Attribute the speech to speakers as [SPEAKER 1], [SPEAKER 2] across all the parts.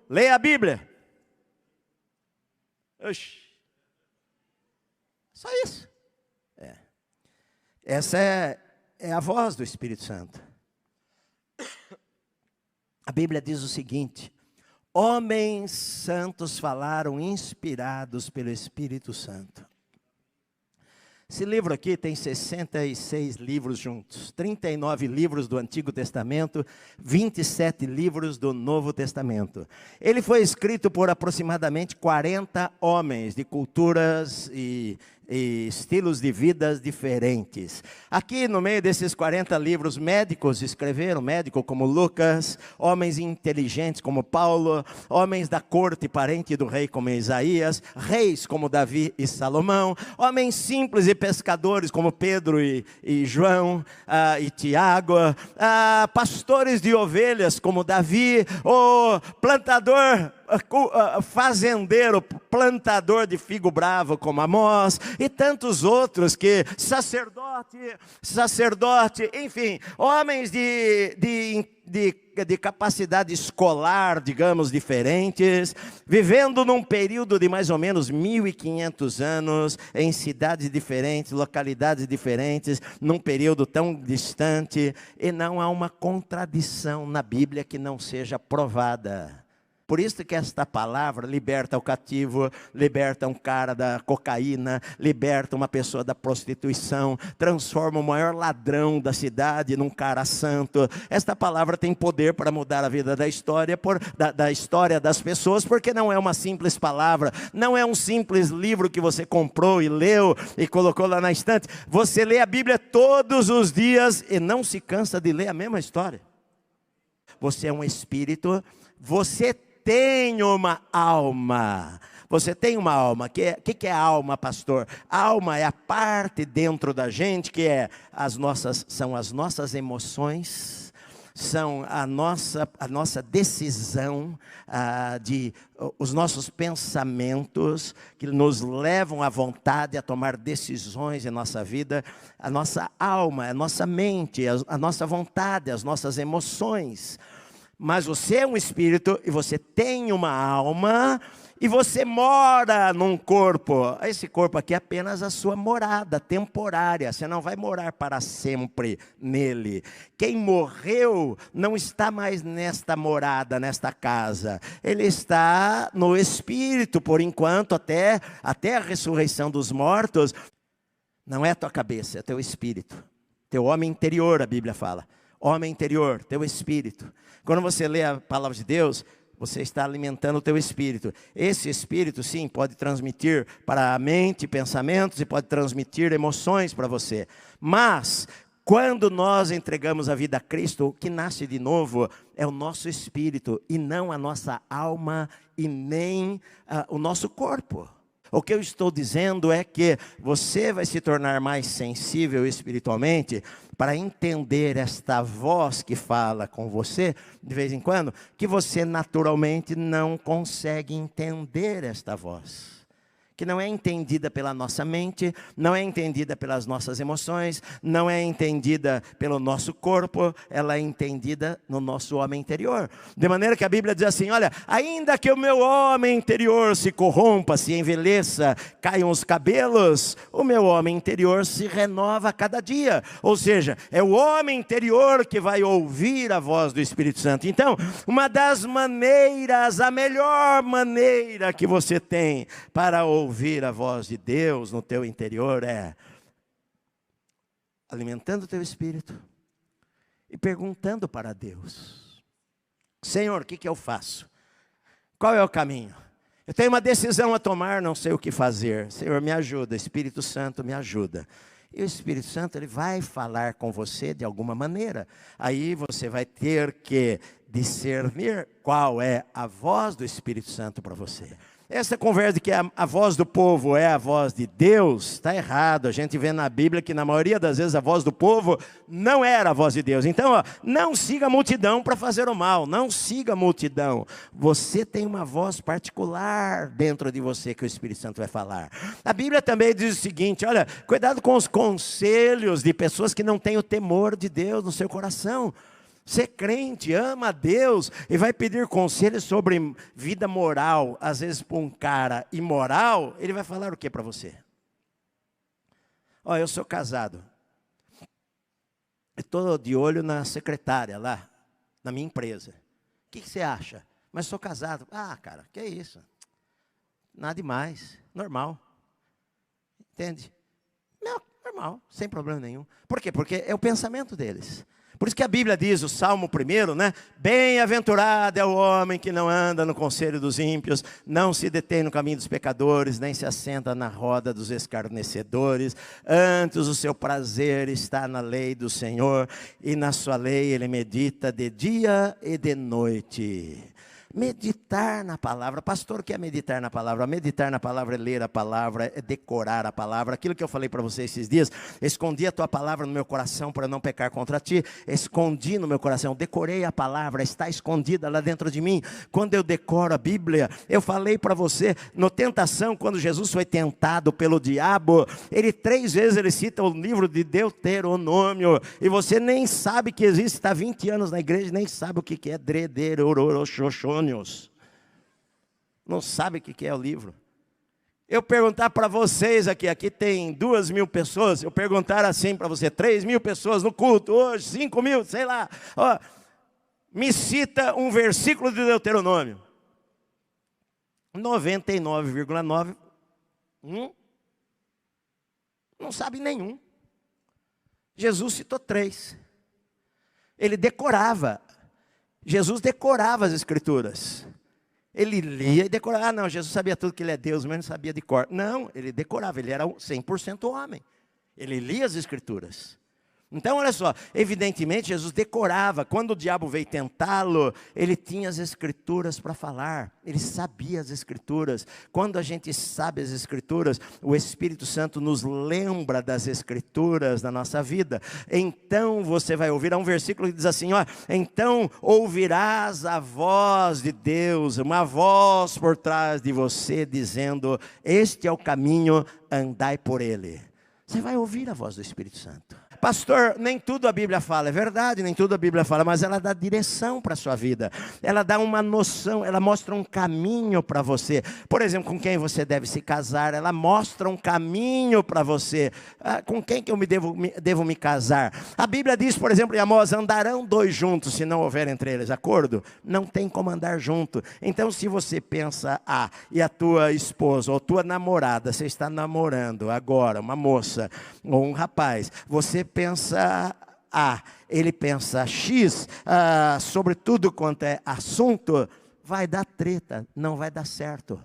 [SPEAKER 1] leia a Bíblia. Oxi. Só isso. Essa é a voz do Espírito Santo. A Bíblia diz o seguinte: homens santos falaram inspirados pelo Espírito Santo. Esse livro aqui tem 66 livros juntos, 39 livros do Antigo Testamento, 27 livros do Novo Testamento. Ele foi escrito por aproximadamente 40 homens de culturas e estilos de vidas diferentes. Aqui no meio desses 40 livros, médicos escreveram, médicos como Lucas, homens inteligentes como Paulo, homens da corte, parente do rei como Isaías, reis como Davi e Salomão, homens simples e pescadores como Pedro e João e Tiago, pastores de ovelhas como Davi, o plantador, fazendeiro, plantador de figo bravo como Amós, e tantos outros que sacerdote, enfim, homens de capacidade escolar, digamos, diferentes, vivendo num período de mais ou menos 1500 anos, em cidades diferentes, localidades diferentes, num período tão distante, e não há uma contradição na Bíblia que não seja provada. Por isso que esta palavra liberta o cativo, liberta um cara da cocaína, liberta uma pessoa da prostituição, transforma o maior ladrão da cidade num cara santo. Esta palavra tem poder para mudar a vida da história, da história das pessoas, porque não é uma simples palavra, não é um simples livro que você comprou e leu e colocou lá na estante. Você lê a Bíblia todos os dias e não se cansa de ler a mesma história. Você é um espírito, você tem uma alma. Você tem uma alma. O que é a alma, pastor? A alma é a parte dentro da gente que são as nossas emoções, são a nossa decisão, os nossos pensamentos que nos levam à vontade a tomar decisões em nossa vida. A nossa alma, a nossa mente, a nossa vontade, as nossas emoções. Mas você é um espírito e você tem uma alma e você mora num corpo. Esse corpo aqui é apenas a sua morada temporária. Você não vai morar para sempre nele. Quem morreu não está mais nesta morada, nesta casa. Ele está no espírito por enquanto, até a ressurreição dos mortos. Não é a tua cabeça, é teu espírito. Teu homem interior, a Bíblia fala. Homem interior, teu espírito. Quando você lê a palavra de Deus, você está alimentando o teu espírito. Esse espírito, sim, pode transmitir para a mente pensamentos e pode transmitir emoções para você. Mas, quando nós entregamos a vida a Cristo, o que nasce de novo é o nosso espírito e não a nossa alma e nem o nosso corpo. O que eu estou dizendo é que você vai se tornar mais sensível espiritualmente para entender esta voz que fala com você de vez em quando, que você naturalmente não consegue entender esta voz. Que não é entendida pela nossa mente, não é entendida pelas nossas emoções, não é entendida pelo nosso corpo, ela é entendida no nosso homem interior. De maneira que a Bíblia diz assim, olha, ainda que o meu homem interior se corrompa, se envelheça, caiam os cabelos, o meu homem interior se renova a cada dia. Ou seja, é o homem interior que vai ouvir a voz do Espírito Santo. Então, uma das maneiras, a melhor maneira que você tem para ouvir a voz de Deus no teu interior é alimentando o teu espírito e perguntando para Deus: Senhor, o que eu faço? Qual é o caminho? Eu tenho uma decisão a tomar, não sei o que fazer. Senhor, me ajuda, Espírito Santo, me ajuda. E o Espírito Santo, ele vai falar com você de alguma maneira. Aí você vai ter que discernir qual é a voz do Espírito Santo para você. Essa conversa de que a voz do povo é a voz de Deus, está errado. A gente vê na Bíblia que na maioria das vezes a voz do povo não era a voz de Deus. Então, não siga a multidão para fazer o mal, não siga a multidão. Você tem uma voz particular dentro de você que o Espírito Santo vai falar. A Bíblia também diz o seguinte, olha, cuidado com os conselhos de pessoas que não têm o temor de Deus no seu coração. Ser crente, ama a Deus e vai pedir conselhos sobre vida moral, às vezes para um cara imoral, ele vai falar o que para você? Ó, eu sou casado. Estou de olho na secretária lá, na minha empresa. O que você acha? Mas sou casado. Ah, cara, que isso? Nada demais, normal. Entende? Não, normal, sem problema nenhum. Por quê? Porque é o pensamento deles. Por isso que a Bíblia diz, o Salmo 1, né? Bem-aventurado é o homem que não anda no conselho dos ímpios, não se detém no caminho dos pecadores, nem se assenta na roda dos escarnecedores. Antes o seu prazer está na lei do Senhor, e na sua lei ele medita de dia e de noite. Meditar na palavra. Pastor, o que é meditar na palavra? Meditar na palavra é ler a palavra, é decorar a palavra. Aquilo que eu falei para você esses dias, escondi a tua palavra no meu coração para não pecar contra ti. Escondi no meu coração, decorei a palavra, está escondida lá dentro de mim. Quando eu decoro a Bíblia, eu falei para você, no Tentação, quando Jesus foi tentado pelo diabo, ele 3 vezes ele cita o livro de Deuteronômio, e você nem sabe que existe, está 20 anos na igreja, nem sabe o que é Drederororoxoxô. Não sabe o que é o livro. Eu perguntar para vocês aqui tem 2.000 pessoas, eu perguntar assim para você, 3.000 pessoas no culto hoje, 5.000, sei lá, ó, me cita um versículo de Deuteronômio. 99,9, não sabe nenhum. Jesus citou 3. Ele decorava. Jesus decorava as escrituras. Ele lia e decorava. Ah, não, Jesus sabia tudo que ele é Deus, mas não sabia de cor. Não, ele decorava, ele era 100% homem. Ele lia as escrituras. Então, olha só, evidentemente Jesus decorava. Quando o diabo veio tentá-lo, ele tinha as escrituras para falar. Ele sabia as escrituras. Quando a gente sabe as escrituras, o Espírito Santo nos lembra das escrituras da nossa vida. Então você vai ouvir, há um versículo que diz assim, ó, então ouvirás a voz de Deus, uma voz por trás de você dizendo, este é o caminho, andai por ele. Você vai ouvir a voz do Espírito Santo. Pastor, nem tudo a Bíblia fala, é verdade, nem tudo a Bíblia fala, mas ela dá direção para a sua vida, ela dá uma noção, ela mostra um caminho para você. Por exemplo, com quem você deve se casar, ela mostra um caminho para você. Com quem que eu devo me casar? A Bíblia diz, por exemplo, em Amós, andarão 2 juntos, se não houver entre eles acordo. Não tem como andar junto. Então, se você pensa, e a tua esposa ou tua namorada, você está namorando agora, uma moça ou um rapaz, você pensa A, ele pensa X, sobre tudo quanto é assunto, vai dar treta, não vai dar certo.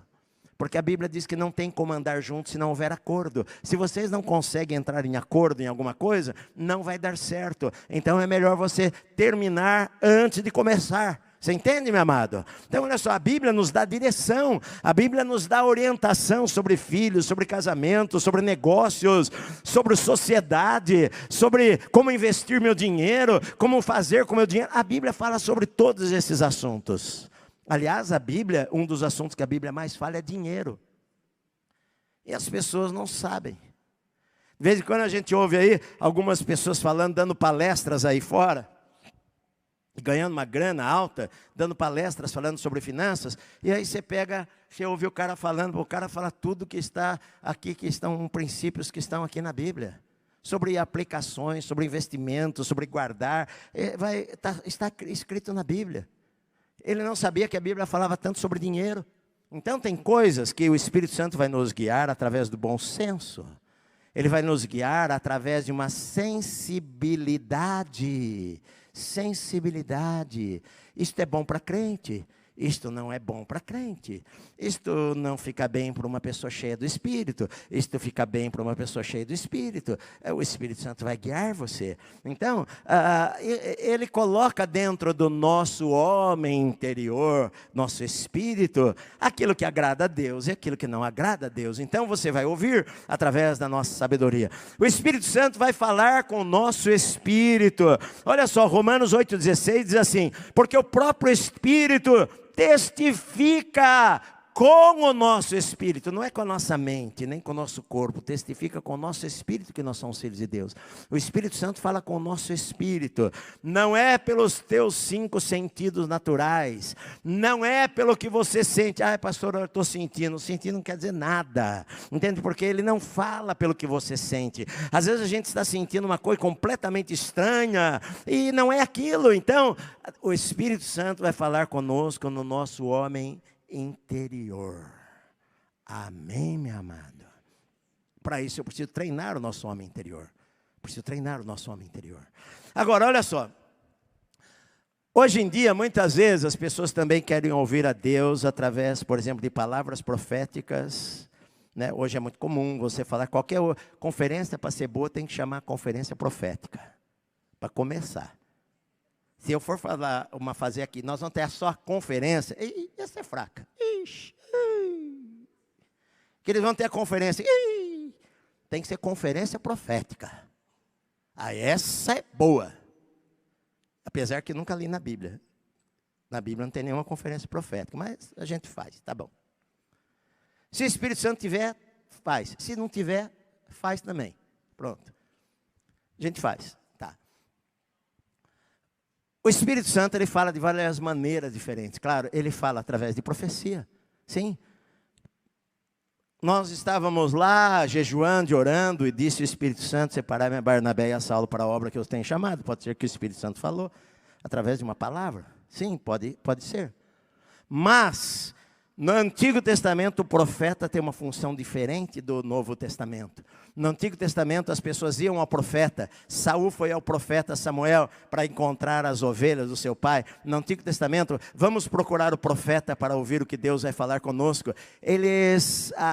[SPEAKER 1] Porque a Bíblia diz que não tem como andar juntos se não houver acordo. Se vocês não conseguem entrar em acordo em alguma coisa, não vai dar certo. Então é melhor você terminar antes de começar. Você entende, meu amado? Então, olha só, a Bíblia nos dá direção, a Bíblia nos dá orientação sobre filhos, sobre casamento, sobre negócios, sobre sociedade, sobre como investir meu dinheiro, como fazer com meu dinheiro. A Bíblia fala sobre todos esses assuntos. Aliás, a Bíblia, um dos assuntos que a Bíblia mais fala é dinheiro. E as pessoas não sabem. De vez em quando a gente ouve aí algumas pessoas falando, dando palestras aí fora, ganhando uma grana alta, dando palestras, falando sobre finanças, e aí você ouve o cara falando, o cara fala tudo que está aqui, que estão princípios que estão aqui na Bíblia, sobre aplicações, sobre investimentos, sobre guardar, está escrito na Bíblia. Ele não sabia que a Bíblia falava tanto sobre dinheiro. Então tem coisas que o Espírito Santo vai nos guiar através do bom senso. Ele vai nos guiar através de uma sensibilidade. Sensibilidade. Isto é bom para crente, isto não é bom para crente. Isto não fica bem para uma pessoa cheia do Espírito, isto fica bem para uma pessoa cheia do Espírito. O Espírito Santo vai guiar você. Então, ele coloca dentro do nosso homem interior, nosso espírito, aquilo que agrada a Deus e aquilo que não agrada a Deus. Então você vai ouvir através da nossa sabedoria. O Espírito Santo vai falar com o nosso espírito. Olha só, Romanos 8,16 diz assim, porque o próprio Espírito testifica com o nosso espírito, não é com a nossa mente, nem com o nosso corpo, testifica com o nosso espírito que nós somos filhos de Deus. O Espírito Santo fala com o nosso espírito, não é pelos teus 5 sentidos naturais, não é pelo que você sente. Ah, pastor, eu estou sentindo. Sentindo não quer dizer nada, entende? Porque ele não fala pelo que você sente. Às vezes a gente está sentindo uma coisa completamente estranha e não é aquilo. Então, o Espírito Santo vai falar conosco no nosso homem interior. Amém, meu amado? Para isso eu preciso treinar o nosso homem interior. Preciso treinar o nosso homem interior. Agora, olha só. Hoje em dia, muitas vezes, as pessoas também querem ouvir a Deus através, por exemplo, de palavras proféticas. Né? Hoje é muito comum você falar, qualquer conferência para ser boa tem que chamar conferência profética. Para começar. Se eu for fazer aqui, nós vamos ter só a conferência, ia ser fraca. Ixi, que eles vão ter a conferência, tem que ser conferência profética. Ah, essa é boa. Apesar que nunca li na Bíblia. Na Bíblia não tem nenhuma conferência profética, mas a gente faz, tá bom. Se o Espírito Santo tiver, faz. Se não tiver, faz também. Pronto. A gente faz. O Espírito Santo, ele fala de várias maneiras diferentes. Claro, ele fala através de profecia. Sim. Nós estávamos lá, jejuando, orando, e disse o Espírito Santo, separai-me a Barnabé e a Saulo para a obra que eu tenho chamado. Pode ser que o Espírito Santo falou através de uma palavra. Sim, pode ser. Mas, no Antigo Testamento, o profeta tem uma função diferente do Novo Testamento. No Antigo Testamento, as pessoas iam ao profeta. Saul foi ao profeta Samuel para encontrar as ovelhas do seu pai. No Antigo Testamento, vamos procurar o profeta para ouvir o que Deus vai falar conosco.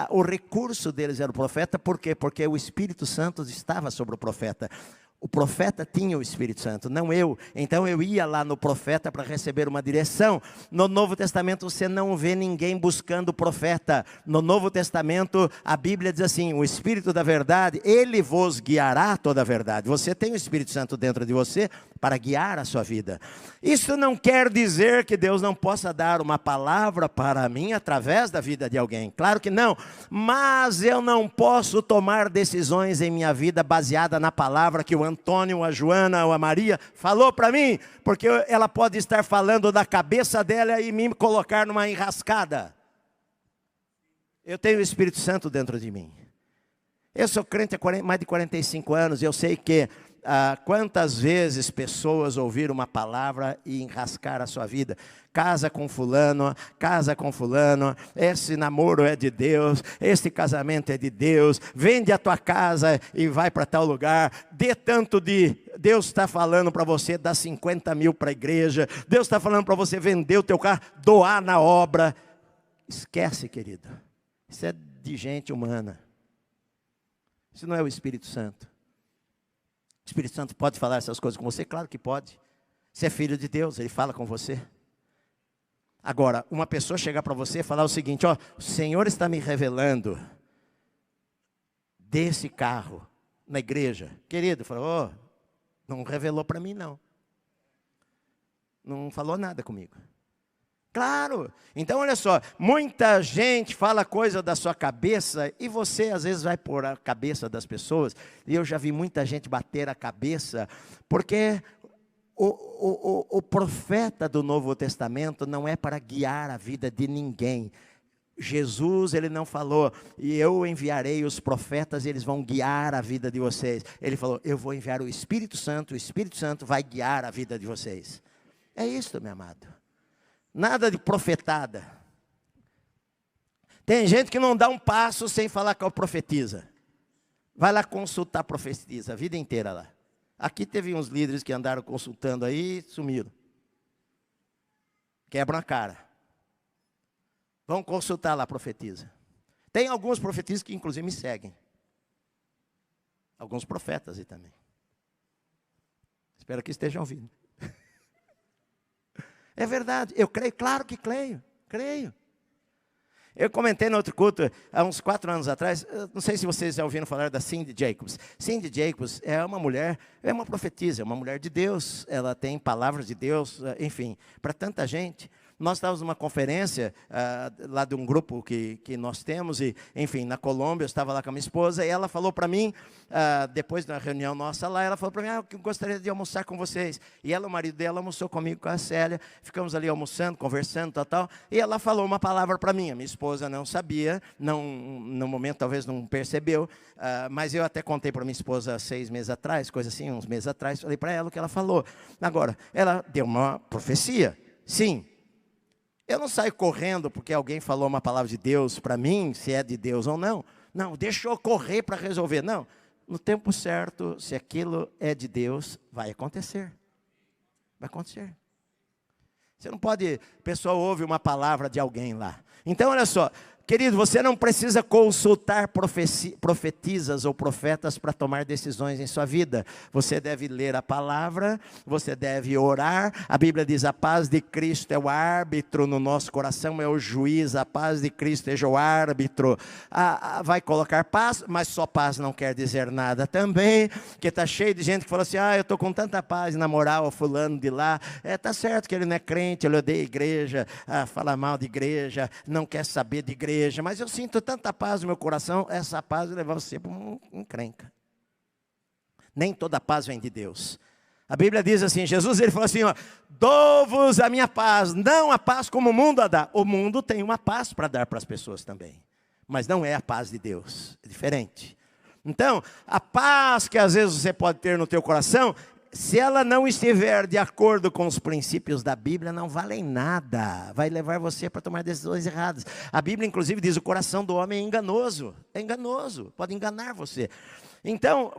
[SPEAKER 1] O recurso deles era o profeta. Por quê? Porque o Espírito Santo estava sobre o profeta. O profeta tinha o Espírito Santo, não eu. Então eu ia lá no profeta para receber uma direção. No Novo Testamento você não vê ninguém buscando o profeta. No Novo Testamento a Bíblia diz assim, o Espírito da verdade, ele vos guiará toda a verdade. Você tem o Espírito Santo dentro de você para guiar a sua vida. Isso não quer dizer que Deus não possa dar uma palavra para mim através da vida de alguém. Claro que não. Mas eu não posso tomar decisões em minha vida baseada na palavra que o Antônio, a Joana ou a Maria falou para mim. Porque ela pode estar falando da cabeça dela e me colocar numa enrascada. Eu tenho o Espírito Santo dentro de mim. Eu sou crente há mais de 45 anos. Eu sei que quantas vezes pessoas ouviram uma palavra e enrascaram a sua vida. Casa com fulano, esse namoro é de Deus, esse casamento é de Deus, vende a tua casa e vai para tal lugar, dê tanto de... Deus está falando para você dar 50 mil para a igreja, Deus está falando para você vender o teu carro, doar na obra. Esquece, querido, isso é de gente humana, isso não é o Espírito Santo. O Espírito Santo pode falar essas coisas com você? Claro que pode. Você é filho de Deus, ele fala com você. Agora, uma pessoa chegar para você e falar o seguinte, ó, o Senhor está me revelando desse carro na igreja. Querido, falou, não revelou para mim não. Não falou nada comigo. Claro, então olha só, muita gente fala coisa da sua cabeça e você às vezes vai por a cabeça das pessoas, e eu já vi muita gente bater a cabeça, porque o profeta do Novo Testamento não é para guiar a vida de ninguém. Jesus, ele não falou, e eu enviarei os profetas e eles vão guiar a vida de vocês. Ele falou, eu vou enviar o Espírito Santo vai guiar a vida de vocês. É isso, meu amado. Nada de profetada. Tem gente que não dá um passo sem falar com a profetisa. Vai lá consultar a profetisa a vida inteira lá. Aqui teve uns líderes que andaram consultando aí e sumiram. Quebram a cara. Vão consultar lá a profetisa. Tem alguns profetisas que inclusive me seguem. Alguns profetas aí também. Espero que estejam ouvindo. É verdade, eu creio, claro que creio. Eu comentei no outro culto, há uns 4 anos atrás, não sei se vocês já ouviram falar da Cindy Jacobs. Cindy Jacobs é uma mulher, é uma profetisa, é uma mulher de Deus, ela tem palavras de Deus, enfim, para tanta gente. Nós estávamos numa conferência lá de um grupo que nós temos, e, enfim, na Colômbia, eu estava lá com a minha esposa, e ela falou para mim, depois da reunião nossa lá, ela falou para mim, eu gostaria de almoçar com vocês. E ela, o marido dela, almoçou comigo, com a Célia, ficamos ali almoçando, conversando, tal, e ela falou uma palavra para mim. A minha esposa não sabia, no momento talvez não percebeu, mas eu até contei para minha esposa 6 meses atrás, coisa assim, uns meses atrás, falei para ela o que ela falou. Agora, ela deu uma profecia, sim. Eu não saio correndo porque alguém falou uma palavra de Deus para mim, se é de Deus ou não. Não, deixa eu correr para resolver. Não, no tempo certo, se aquilo é de Deus, vai acontecer. Vai acontecer. Você não pode, a pessoa ouve uma palavra de alguém lá. Então, olha só, querido, você não precisa consultar profetisas ou profetas para tomar decisões em sua vida. Você deve ler a palavra, você deve orar. A Bíblia diz, a paz de Cristo é o árbitro no nosso coração, é o juiz. A paz de Cristo é o árbitro. Vai colocar paz, mas só paz não quer dizer nada também. Porque está cheio de gente que fala assim, eu estou com tanta paz na moral, o fulano de lá. Tá certo que ele não é crente, ele odeia a igreja, fala mal de igreja, não quer saber de igreja. Mas eu sinto tanta paz no meu coração, essa paz leva você para um encrenca. Nem toda paz vem de Deus. A Bíblia diz assim, Jesus ele falou assim, dou-vos a minha paz, não a paz como o mundo a dá. O mundo tem uma paz para dar para as pessoas também, mas não é a paz de Deus, é diferente. Então, a paz que às vezes você pode ter no teu coração, se ela não estiver de acordo com os princípios da Bíblia, não vale nada. Vai levar você para tomar decisões erradas. A Bíblia, inclusive, diz que o coração do homem é enganoso. É enganoso, pode enganar você. Então,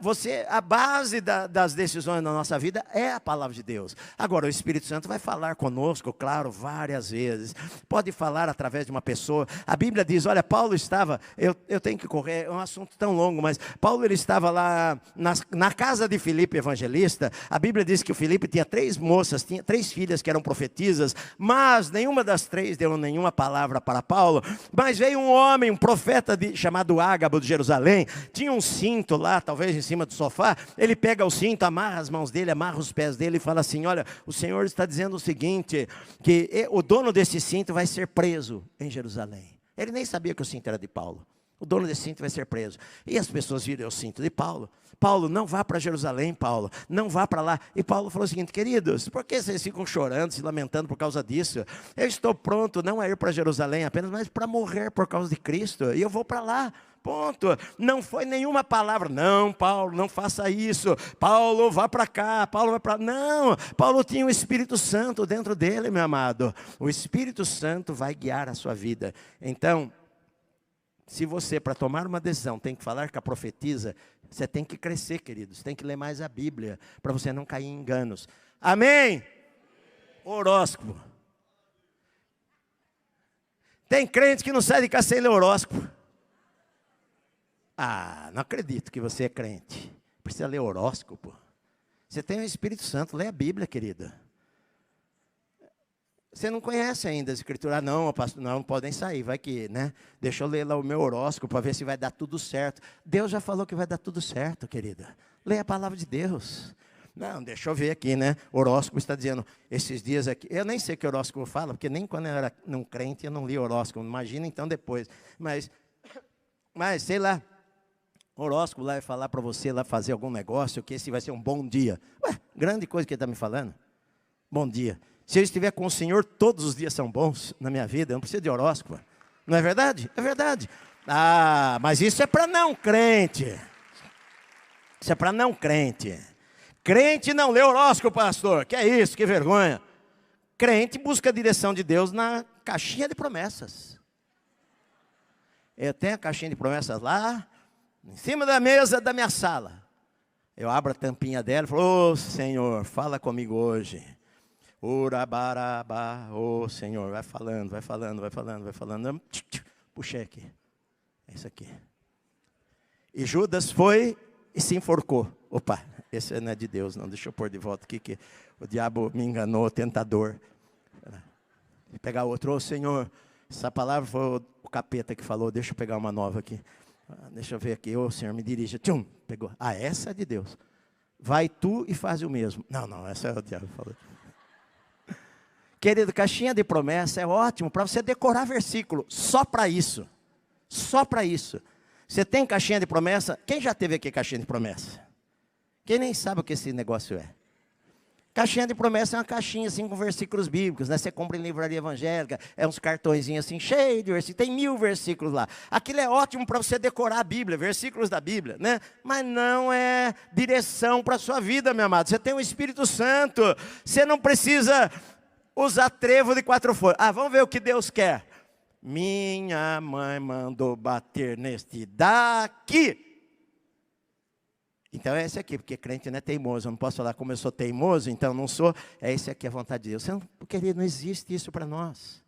[SPEAKER 1] a base das decisões na nossa vida é a palavra de Deus. Agora, o Espírito Santo vai falar conosco, claro, várias vezes. Pode falar através de uma pessoa. A Bíblia diz, olha, Paulo estava, eu tenho que correr, é um assunto tão longo, mas Paulo ele estava lá na casa de Filipe evangelista. A Bíblia diz que o Filipe tinha 3 moças, tinha 3 filhas que eram profetisas, mas nenhuma das 3 deu nenhuma palavra para Paulo. Mas veio um homem, um profeta chamado Ágabo de Jerusalém, tinha um cinto lá, talvez em cima do sofá, ele pega o cinto, amarra as mãos dele, amarra os pés dele e fala assim, olha, o Senhor está dizendo o seguinte, que o dono desse cinto vai ser preso em Jerusalém. Ele nem sabia que o cinto era de Paulo. O dono desse cinto vai ser preso. E as pessoas viram o cinto de Paulo. Paulo, não vá para Jerusalém, Paulo. Não vá para lá. E Paulo falou o seguinte, queridos, por que vocês ficam chorando, se lamentando por causa disso? Eu estou pronto não a ir para Jerusalém apenas, mas para morrer por causa de Cristo. E eu vou para lá. Ponto. Não foi nenhuma palavra, não, Paulo, não faça isso. Paulo, vá para cá. Paulo vai para... Não, Paulo tinha o Espírito Santo dentro dele, meu amado. O Espírito Santo vai guiar a sua vida. Então, se você, para tomar uma decisão, tem que falar com a profetisa, você tem que crescer, queridos. Você tem que ler mais a Bíblia, para você não cair em enganos. Amém? Horóscopo. Tem crente que não sai de casa sem ler horóscopo. Não acredito que você é crente. Precisa ler horóscopo. Você tem o Espírito Santo, lê a Bíblia, querida. Você não conhece ainda as escrituras, não, pastor, não podem sair, vai que, né? Deixa eu ler lá o meu horóscopo para ver se vai dar tudo certo. Deus já falou que vai dar tudo certo, querida. Leia a palavra de Deus. Não, deixa eu ver aqui, né? O horóscopo está dizendo, esses dias aqui, eu nem sei o que o horóscopo fala, porque nem quando eu era um crente eu não li horóscopo, imagina então depois. Mas sei lá, o horóscopo lá vai falar para você lá fazer algum negócio, que esse vai ser um bom dia. Ué, grande coisa que ele está me falando. Bom dia. Se eu estiver com o Senhor, todos os dias são bons na minha vida, eu não preciso de horóscopo. Não é verdade? É verdade. Mas isso é para não crente. Isso é para não crente. Crente não lê horóscopo, pastor. Que é isso, que vergonha. Crente busca a direção de Deus na caixinha de promessas. Eu tenho a caixinha de promessas lá, em cima da mesa da minha sala. Eu abro a tampinha dela e falo, Senhor, fala comigo hoje. Urabarabá, Senhor, vai falando, vai falando, vai falando, vai falando. Puxei aqui. É isso aqui. E Judas foi e se enforcou. Opa, esse não é de Deus, não. Deixa eu pôr de volta aqui, que o diabo me enganou, o tentador. Vou pegar outro. Senhor, essa palavra foi o capeta que falou. Deixa eu pegar uma nova aqui. Deixa eu ver aqui. Senhor, me dirija. Tchum, pegou. Essa é de Deus. Vai tu e faz o mesmo. Não, essa é o diabo que falou. Querido, caixinha de promessa é ótimo para você decorar versículo, só para isso. Só para isso. Você tem caixinha de promessa? Quem já teve aqui caixinha de promessa? Quem nem sabe o que esse negócio é? Caixinha de promessa é uma caixinha assim com versículos bíblicos, né? Você compra em livraria evangélica, é uns cartõezinhos assim, cheio de versículos, tem 1000 versículos lá. Aquilo é ótimo para você decorar a Bíblia, versículos da Bíblia, né? Mas não é direção para a sua vida, meu amado. Você tem o Espírito Santo, você não precisa usar trevo de 4 folhas. Vamos ver o que Deus quer. Minha mãe mandou bater neste daqui. Então é esse aqui, porque crente não é teimoso. Eu não posso falar como eu sou teimoso, então não sou. É esse aqui a vontade de Deus. Querido, não existe isso para nós.